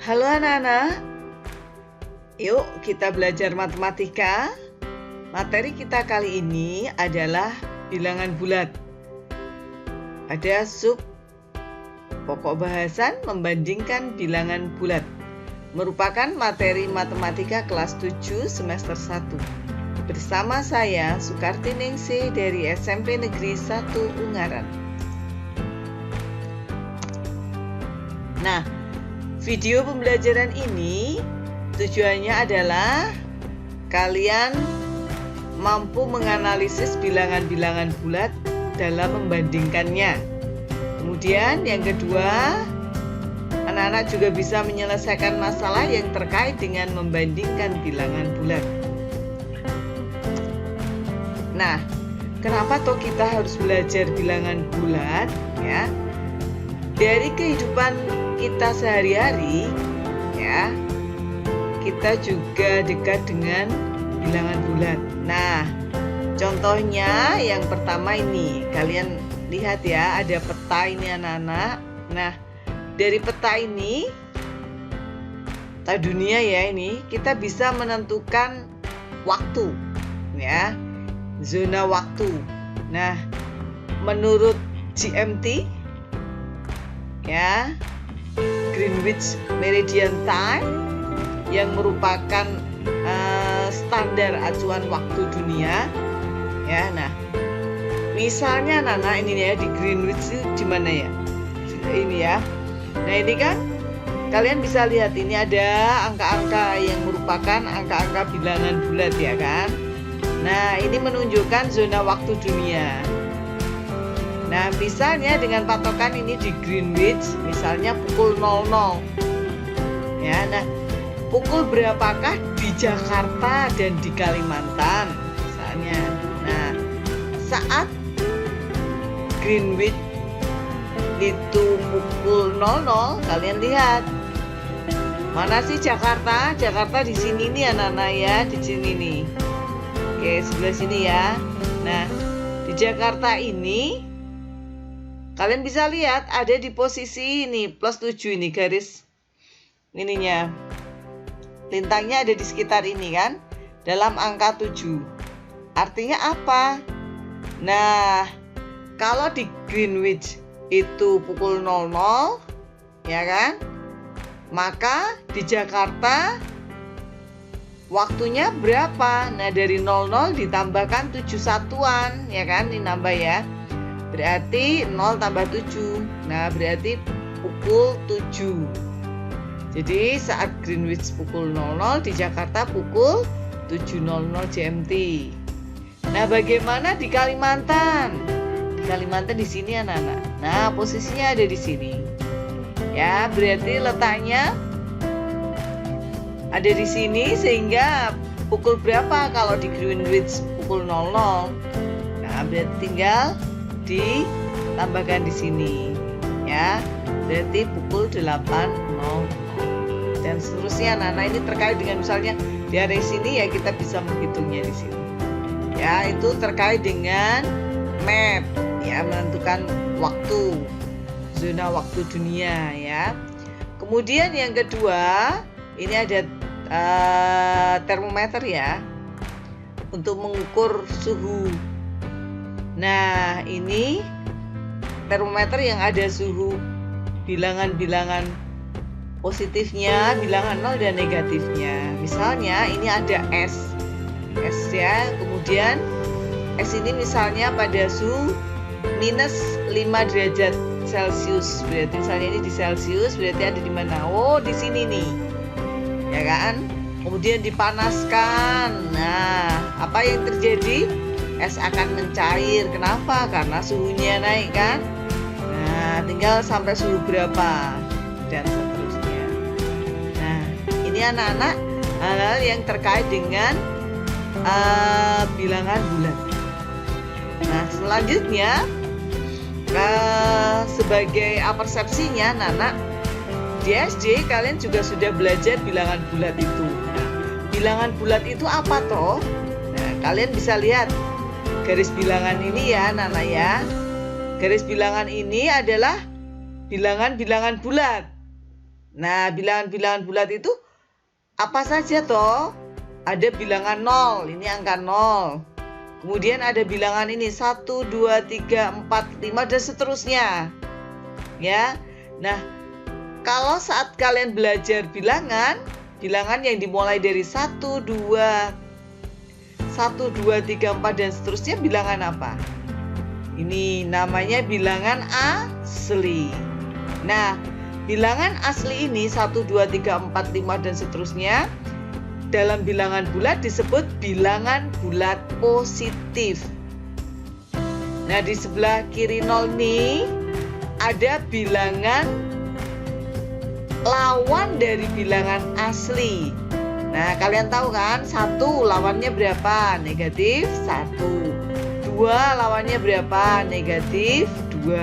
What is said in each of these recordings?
Halo anak-anak, yuk kita belajar matematika. Materi kita kali ini adalah bilangan bulat. Ada sub pokok bahasan membandingkan bilangan bulat. Merupakan materi matematika kelas 7 semester 1. Bersama saya Sukarti Ningsih dari SMP Negeri 1 Ungaran. Nah, video pembelajaran ini tujuannya adalah kalian mampu menganalisis bilangan-bilangan bulat dalam membandingkannya. Kemudian yang kedua, anak-anak juga bisa menyelesaikan masalah yang terkait dengan membandingkan bilangan bulat. Nah, kenapa toh kita harus belajar bilangan bulat ya? Dari kehidupan kita sehari-hari ya, kita juga dekat dengan bilangan bulat. Nah, contohnya yang pertama ini, kalian lihat ya, ada peta ini anak-anak. Nah, dari peta ini, peta dunia ya ini, kita bisa menentukan waktu ya, zona waktu. Nah, menurut GMT ya, Greenwich Meridian Time, yang merupakan standar acuan waktu dunia ya. Nah, misalnya Nana ini ya, di Greenwich itu di mana ya? Ini ya. Nah, ini kan kalian bisa lihat ini ada angka-angka yang merupakan angka-angka bilangan bulat ya kan. Nah, ini menunjukkan zona waktu dunia. Nah, misalnya dengan patokan ini di Greenwich, misalnya pukul 00. Ya, nah, pukul berapakah di Jakarta dan di Kalimantan misalnya. Nah, saat Greenwich itu pukul 00, kalian lihat mana sih Jakarta? Jakarta di sini nih anak-anak ya, di sini nih. Oke, sebelah sini ya. Nah, di Jakarta ini kalian bisa lihat ada di posisi ini +7 ini, garis ininya. Lintangnya ada di sekitar ini kan, dalam angka 7. Artinya apa? Nah, kalau di Greenwich itu pukul 00 ya kan, maka di Jakarta waktunya berapa? Nah, dari 00 ditambahkan 7 satuan ya kan, dinambah ya. Berarti 0 tambah 7. Nah, berarti pukul 7. Jadi saat Greenwich pukul 00, di Jakarta pukul 7.00 GMT. Nah, bagaimana di Kalimantan? Di Kalimantan di sini anak-anak. Nah, posisinya ada di sini. Ya, berarti letaknya ada di sini, sehingga pukul berapa kalau di Greenwich pukul 00? Nah, berarti tinggal ditambahkan di sini ya, berarti pukul 8.00 dan seterusnya. Nah, ini terkait dengan misalnya dari sini ya, kita bisa menghitungnya di sini ya. Itu terkait dengan map ya, menentukan waktu, zona waktu dunia ya. Kemudian yang kedua, ini ada termometer ya, untuk mengukur suhu. Nah, ini termometer yang ada suhu bilangan-bilangan positifnya, bilangan 0 dan negatifnya. Misalnya ini ada S ya, kemudian S ini misalnya pada suhu -5 derajat Celcius. Berarti misalnya ini di Celcius, berarti ada di mana? Oh, di sini nih ya kan. Kemudian dipanaskan. Nah, apa yang terjadi? Es akan mencair. Kenapa? Karena suhunya naik kan. Nah, tinggal sampai suhu berapa dan seterusnya. Nah, ini anak-anak hal-hal yang terkait dengan bilangan bulat. Nah, selanjutnya sebagai persepsinya anak-anak, di SD kalian juga sudah belajar bilangan bulat itu. Nah, bilangan bulat itu apa toh? Nah, kalian bisa lihat garis bilangan ini ya anak-anak ya. Garis bilangan ini adalah bilangan-bilangan bulat. Nah, bilangan-bilangan bulat itu apa saja toh? Ada bilangan 0, ini angka 0. Kemudian ada bilangan ini 1, 2, 3, 4, 5 dan seterusnya. Ya. Nah, kalau saat kalian belajar bilangan yang dimulai dari 1, 2, 3, 4 dan seterusnya bilangan apa? Ini namanya bilangan asli. Nah, bilangan asli ini 1, 2, 3, 4, 5 dan seterusnya dalam bilangan bulat disebut bilangan bulat positif. Nah, di sebelah kiri 0 nih ada bilangan lawan dari bilangan asli. Nah, kalian tahu kan 1 lawannya berapa? Negatif 1. 2 lawannya berapa? Negatif 2.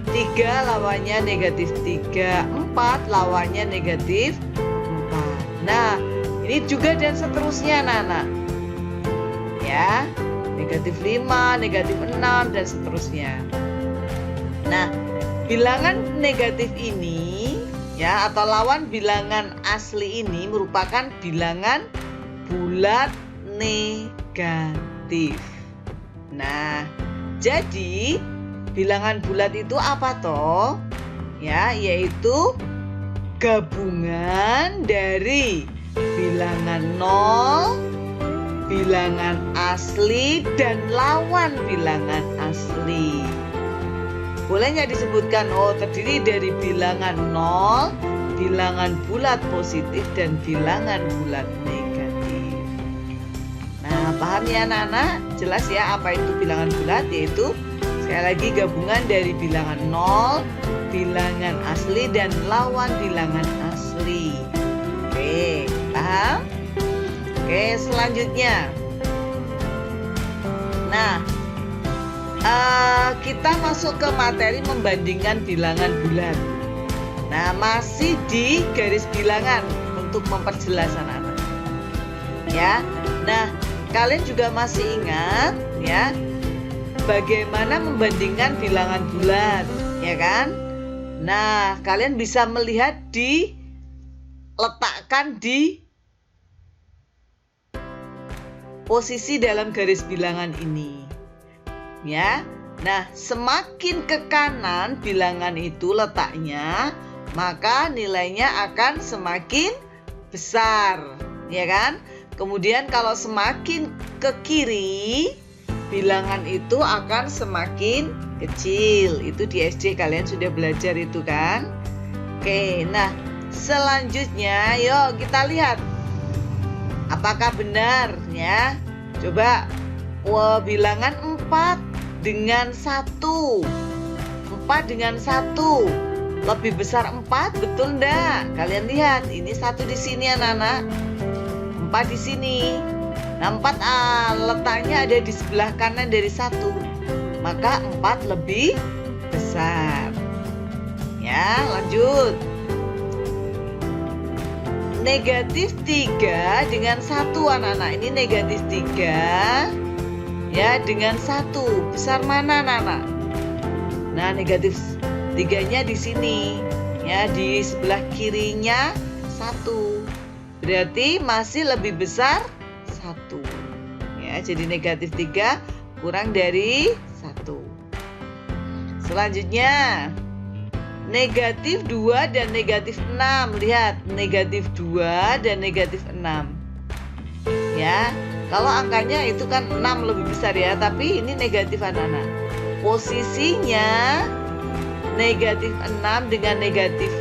3 lawannya negatif 3. 4 lawannya negatif 4. Nah, ini juga dan seterusnya anak-anak. Ya, negatif 5, negatif 6 dan seterusnya. Nah, bilangan negatif ini ya atau lawan bilangan asli ini merupakan bilangan bulat negatif. Nah, jadi bilangan bulat itu apa toh? Ya, yaitu gabungan dari bilangan 0, bilangan asli, dan lawan bilangan asli. Boleh nggak disebutkan? Oh, terdiri dari bilangan 0, bilangan bulat positif, dan bilangan bulat negatif. Nah, paham ya anak-anak? Jelas ya apa itu bilangan bulat? Yaitu sekali lagi gabungan dari bilangan 0, bilangan asli, dan lawan bilangan asli. Oke, paham? Oke, selanjutnya. Nah, kita masuk ke materi membandingkan bilangan bulat. Nah, masih di garis bilangan untuk memperjelas anak-anak. Ya. Nah, kalian juga masih ingat ya bagaimana membandingkan bilangan bulat, ya kan? Nah, kalian bisa melihat letakkan di posisi dalam garis bilangan ini. Ya. Nah, semakin ke kanan bilangan itu letaknya, maka nilainya akan semakin besar, ya kan? Kemudian kalau semakin ke kiri, bilangan itu akan semakin kecil. Itu di SD kalian sudah belajar itu kan? Oke, nah selanjutnya yuk kita lihat apakah benar ya. Coba bilangan 4 dengan 1. 4 dengan 1 lebih besar 4, betul enggak? Kalian lihat, ini 1 di sini anak-anak, 4 di sini. Nah, 4 letaknya ada di sebelah kanan dari 1, maka 4 lebih besar. Ya, lanjut. Negatif 3 dengan 1 anak-anak. Ini negatif 3 ya dengan 1. Besar mana anak-anak? Nah, negatif 3-nya di sini. Ya, di sebelah kirinya 1. Berarti masih lebih besar 1. Ya, jadi negatif 3 kurang dari 1. Selanjutnya negatif 2 dan negatif 6. Lihat, negatif 2 dan negatif 6. Ya, kalau angkanya itu kan 6 lebih besar ya, tapi ini negatif anak-anak. Posisinya negatif 6 dengan negatif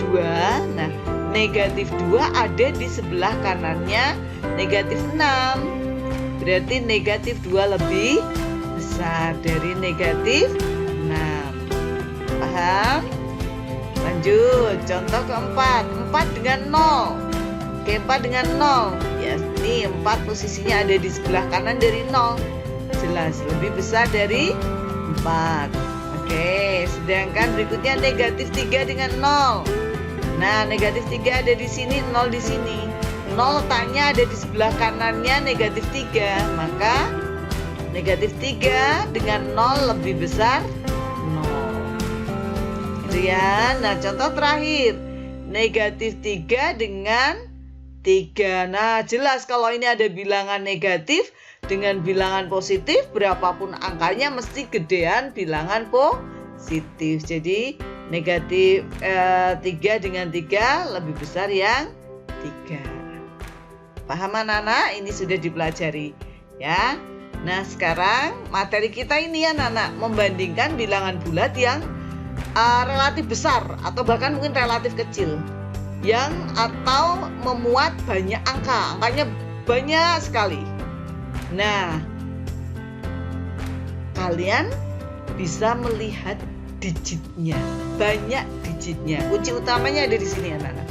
2. Nah, negatif 2 ada di sebelah kanannya negatif 6. Berarti negatif 2 lebih besar dari negatif 6. Paham? Lanjut, contoh keempat, 4 dengan 0. Oke, 4 dengan 0. Ya, ini 4 posisinya ada di sebelah kanan dari 0. Jelas, lebih besar dari 4. Oke, sedangkan berikutnya negatif 3 dengan 0. Nah, negatif 3 ada di sini, 0 di sini. 0 letaknya ada di sebelah kanannya negatif 3. Maka negatif 3 dengan 0 lebih besar ya. Nah, contoh terakhir, negatif 3 dengan 3. Nah, jelas kalau ini ada bilangan negatif dengan bilangan positif, berapapun angkanya mesti gedean bilangan positif. Jadi negatif 3 dengan 3 lebih besar yang 3. Paham anak-anak? Ini sudah dipelajari ya. Nah, sekarang materi kita ini ya anak-anak, membandingkan bilangan bulat yang relatif besar atau bahkan mungkin relatif kecil, yang atau memuat banyak angkanya banyak sekali. Nah, kalian bisa melihat digitnya, banyak digitnya. Kunci utamanya ada di sini anak-anak.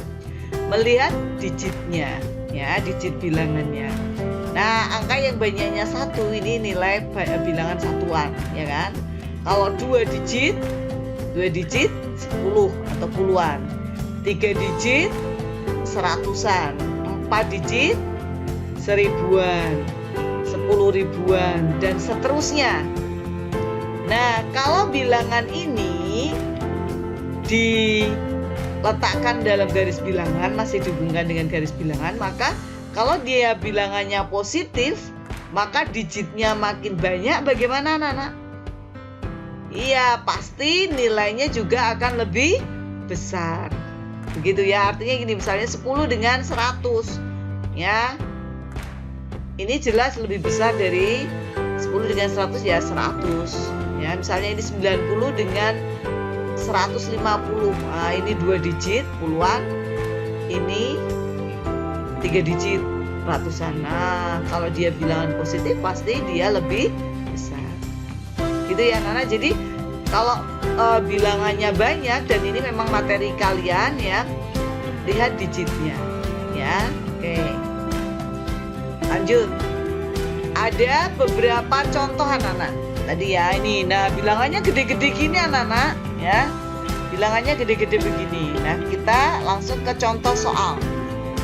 Melihat digitnya, ya, digit bilangannya. Nah, angka yang banyaknya 1 ini nilai bilangan satuan, ya kan? Kalau 2 digit 10 atau puluhan. 3 digit seratusan, 4 digit seribuan, 10 ribuan, dan seterusnya. Nah, kalau bilangan ini diletakkan dalam garis bilangan, masih dihubungkan dengan garis bilangan, maka kalau dia bilangannya positif, maka digitnya makin banyak. Bagaimana anak-anak? Iya, pasti nilainya juga akan lebih besar. Begitu ya, artinya gini, misalnya 10 dengan 100 ya. Ini jelas lebih besar dari 10 dengan 100 ya, 100 ya. Misalnya ini 90 dengan 150. Nah, ini 2 digit puluhan, ini 3 digit ratusan. Nah, kalau dia bilangan positif pasti dia lebih besar. Gitu ya anak-anak. Jadi kalau bilangannya banyak dan ini memang materi kalian ya, lihat digitnya ya. Oke, lanjut. Ada beberapa contoh anak-anak tadi ya, ini. Nah, bilangannya gede-gede gini anak-anak ya, bilangannya gede-gede begini. Nah, kita langsung ke contoh soal.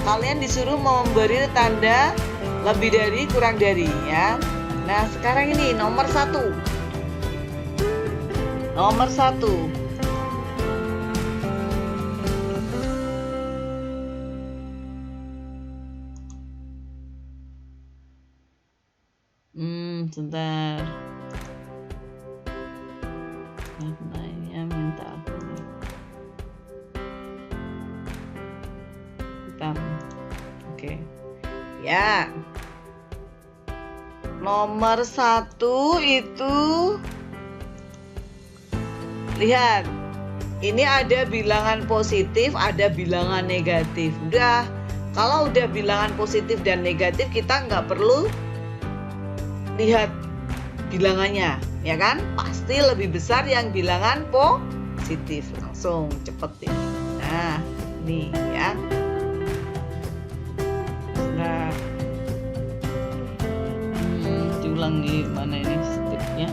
Kalian disuruh memberi tanda lebih dari, kurang dari ya. Nah, sekarang ini nomor 1. Nomor 1. Sebentar. Namanya minta apa nih? Hitam. Oke. Ya. Nomor 1 itu, lihat, ini ada bilangan positif, ada bilangan negatif. Udah, kalau udah bilangan positif dan negatif, kita nggak perlu lihat bilangannya, ya kan? Pasti lebih besar yang bilangan positif. Langsung cepet ini. Nah, ini ya. Nah, diulang di mana ini stepnya?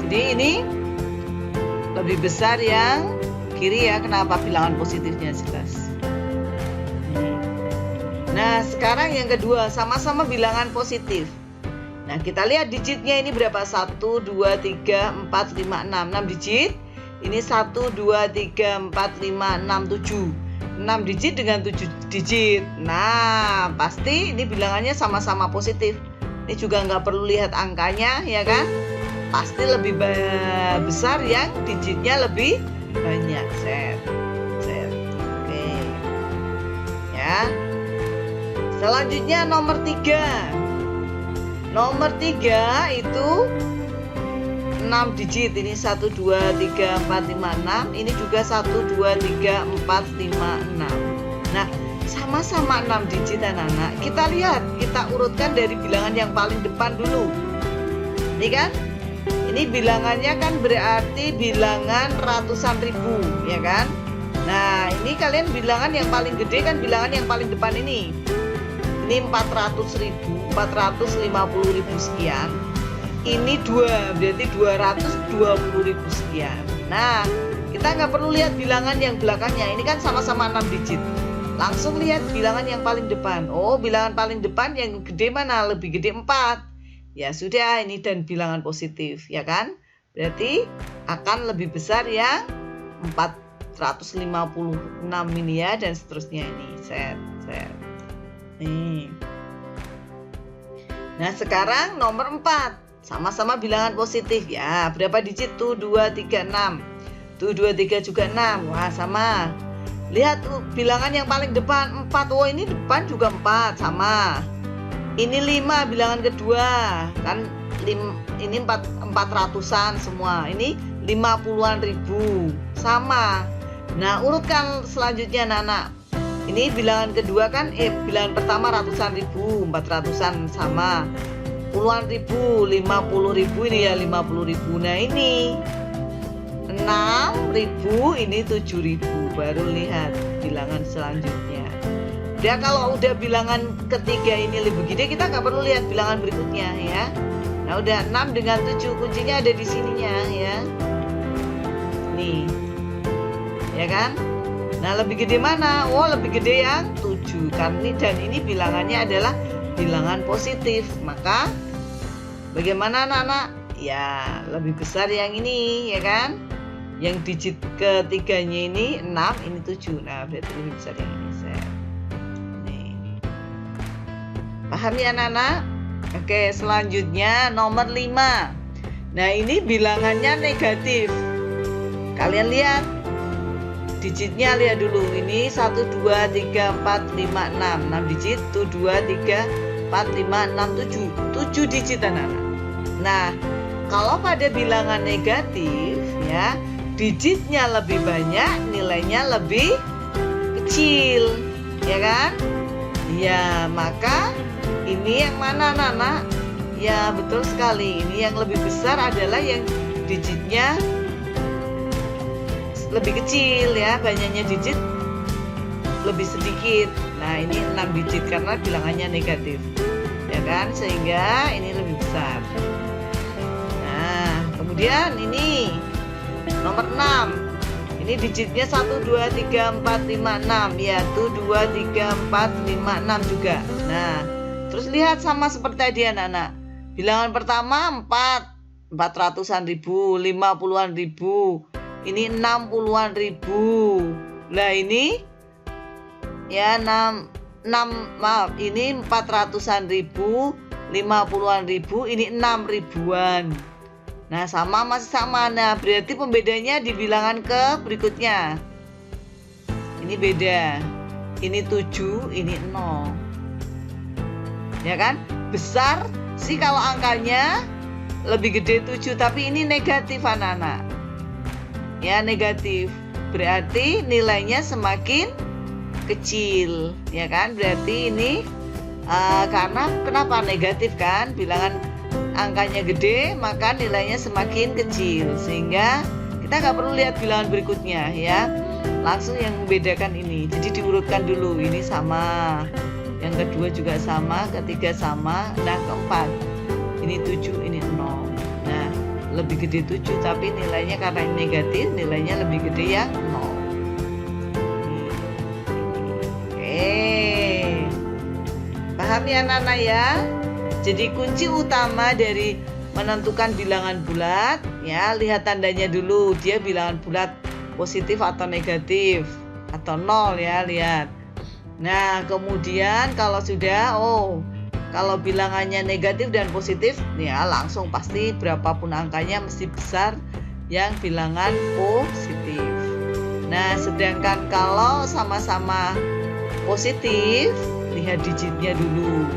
Jadi ini lebih besar yang kiri ya. Kenapa? Bilangan positifnya jelas. Nah, sekarang yang kedua, sama-sama bilangan positif. Nah, kita lihat digitnya ini berapa? 1, 2, 3, 4, 5, 6. 6 digit. Ini 1, 2, 3, 4, 5, 6, 7. 6 digit dengan 7 digit. Nah, pasti ini bilangannya sama-sama positif. Ini juga nggak perlu lihat angkanya, ya kan? Pasti lebih besar yang digitnya lebih banyak. Set. Oke. Ya. Selanjutnya nomor 3. Nomor 3 itu 6 digit. Ini 1, 2, 3, 4, 5, 6. Ini juga 1, 2, 3, 4, 5, 6. Nah, sama-sama 6 digit anak-anak. Kita lihat, kita urutkan dari bilangan yang paling depan dulu. Ini kan? Ini bilangannya kan berarti bilangan ratusan ribu, ya kan? Nah, ini kalian bilangan yang paling gede kan bilangan yang paling depan ini. Ini 400 ribu, 450 ribu sekian. Ini 2, berarti 220 ribu sekian. Nah, kita nggak perlu lihat bilangan yang belakangnya, ini kan sama-sama 6 digit. Langsung lihat bilangan yang paling depan. Oh, bilangan paling depan yang gede mana? Lebih gede 4. Ya sudah, ini dan bilangan positif, ya kan? Berarti akan lebih besar yang 456 ini ya, dan seterusnya ini. Set. Nih. Nah, sekarang nomor 4. Sama-sama bilangan positif. Ya, berapa digit tuh? 2, 3, 6. Tuh 2, 3 juga 6. Wah, sama. Lihat tuh bilangan yang paling depan 4. Oh, ini depan juga 4, sama. Ini 5 bilangan kedua. Kan ini 400-an semua. Ini 50-an ribu. Sama. Nah, urutkan selanjutnya anak-anak. Ini bilangan kedua kan bilangan pertama ratusan ribu, 400-an sama. Puluhan ribu, 50 ribu, ini ya 50 ribu. Nah, ini 6.000, ini 7.000. Baru lihat bilangan selanjutnya. Ya, kalau udah bilangan ketiga ini lebih gede, kita nggak perlu lihat bilangan berikutnya ya. Nah, udah 6 dengan 7, kuncinya ada di sininya ya. Nih. Ya kan? Nah, lebih gede mana? Oh, lebih gede yang 7. Karena dan ini bilangannya adalah bilangan positif. Maka bagaimana anak-anak? Ya, lebih besar yang ini, ya kan? Yang digit ketiganya ini 6, ini 7. Nah, berarti lebih besar yang ini. Nih. Paham ya anak-anak? Oke, selanjutnya nomor 5. Nah, ini bilangannya negatif. Kalian lihat digitnya, lihat dulu. Ini 1, 2, 3, 4, 5, 6. 6 digit. Tuh 2, 3, 4, 5, 6, 7. 7 digit anak-anak. Nah, kalau pada bilangan negatif ya, digitnya lebih banyak, nilainya lebih kecil, ya kan? Ya, maka ini yang mana anak-anak? Ya, betul sekali. Ini yang lebih besar adalah yang digitnya lebih kecil ya, banyaknya digit lebih sedikit. Nah, ini 6 digit karena bilangannya negatif, ya kan? Sehingga ini lebih besar. Nah, kemudian ini nomor 6. Ini digitnya 1, 2, 3, 4, 5, 6. Ya, tuh 2, 3, 4, 5, 6 juga. Nah, terus lihat sama seperti tadi anak-anak. Bilangan pertama 4, 400-an ribu, 50-an ribu. Ini 60-an ribu. Lah ini ya 6 maaf, ini 400-an ribu, 50-an ribu, ini 6 ribuan. Nah, sama masih sama. Nah, berarti pembedanya di bilangan ke berikutnya. Ini beda. Ini 7, ini 0. Ya kan? Besar sih kalau angkanya lebih gede 7, tapi ini negatif anak-anak. Ya, negatif. Berarti nilainya semakin kecil, ya kan? Berarti ini karena kenapa negatif kan? Bilangan angkanya gede, maka nilainya semakin kecil. Sehingga kita nggak perlu lihat bilangan berikutnya ya. Langsung yang membedakan ini. Jadi diurutkan dulu. Ini sama. Yang kedua juga sama, ketiga sama. Nah, keempat. Ini 7, ini 0. Nah, lebih gede 7, tapi nilainya karena ini negatif, nilainya lebih gede yang 0. Paham ya anak-anak ya? Jadi kunci utama dari menentukan bilangan bulat ya, lihat tandanya dulu, dia bilangan bulat positif atau negatif atau 0 ya, lihat. Nah, kemudian kalau sudah kalau bilangannya negatif dan positif ya, langsung pasti berapapun angkanya mesti besar yang bilangan positif. Nah, sedangkan kalau sama-sama positif, lihat digitnya dulu.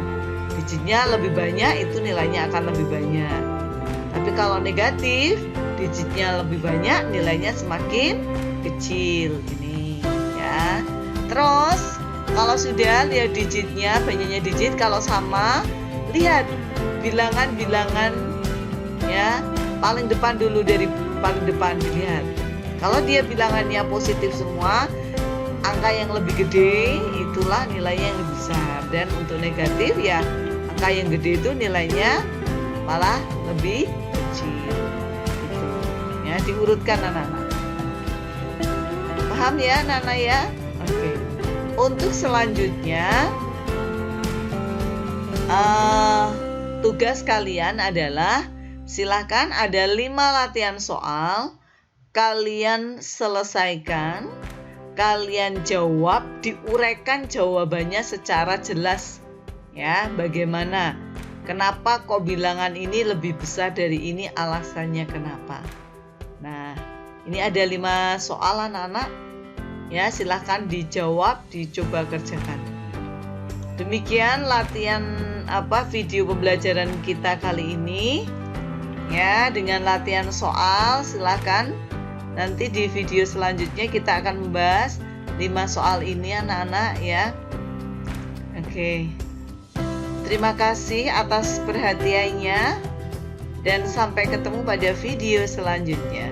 Digitnya lebih banyak, itu nilainya akan lebih banyak. Tapi kalau negatif, digitnya lebih banyak, nilainya semakin kecil. Ini ya. Terus kalau sudah lihat digitnya, banyaknya digit, kalau sama, lihat bilangan-bilangan ya, paling depan dulu, dari paling depan dilihat. Kalau dia bilangannya positif semua, angka yang lebih gede itulah nilainya yang lebih besar. Dan untuk negatif ya, angka yang gede itu nilainya malah lebih kecil. Gitu. Ya, diurutkan anak-anak. Paham ya Nana ya? Oke. Untuk selanjutnya tugas kalian adalah silakan ada 5 latihan soal, kalian selesaikan, kalian jawab, diuraikan jawabannya secara jelas ya. Bagaimana? Kenapa kok bilangan ini lebih besar dari ini, alasannya kenapa? Nah, ini ada 5 soal anak-anak. Ya, silahkan dijawab, dicoba kerjakan. Demikian latihan video pembelajaran kita kali ini. Ya, dengan latihan soal, silahkan. Nanti di video selanjutnya kita akan membahas 5 soal ini anak-anak ya. Oke. Terima kasih atas perhatiannya dan sampai ketemu pada video selanjutnya.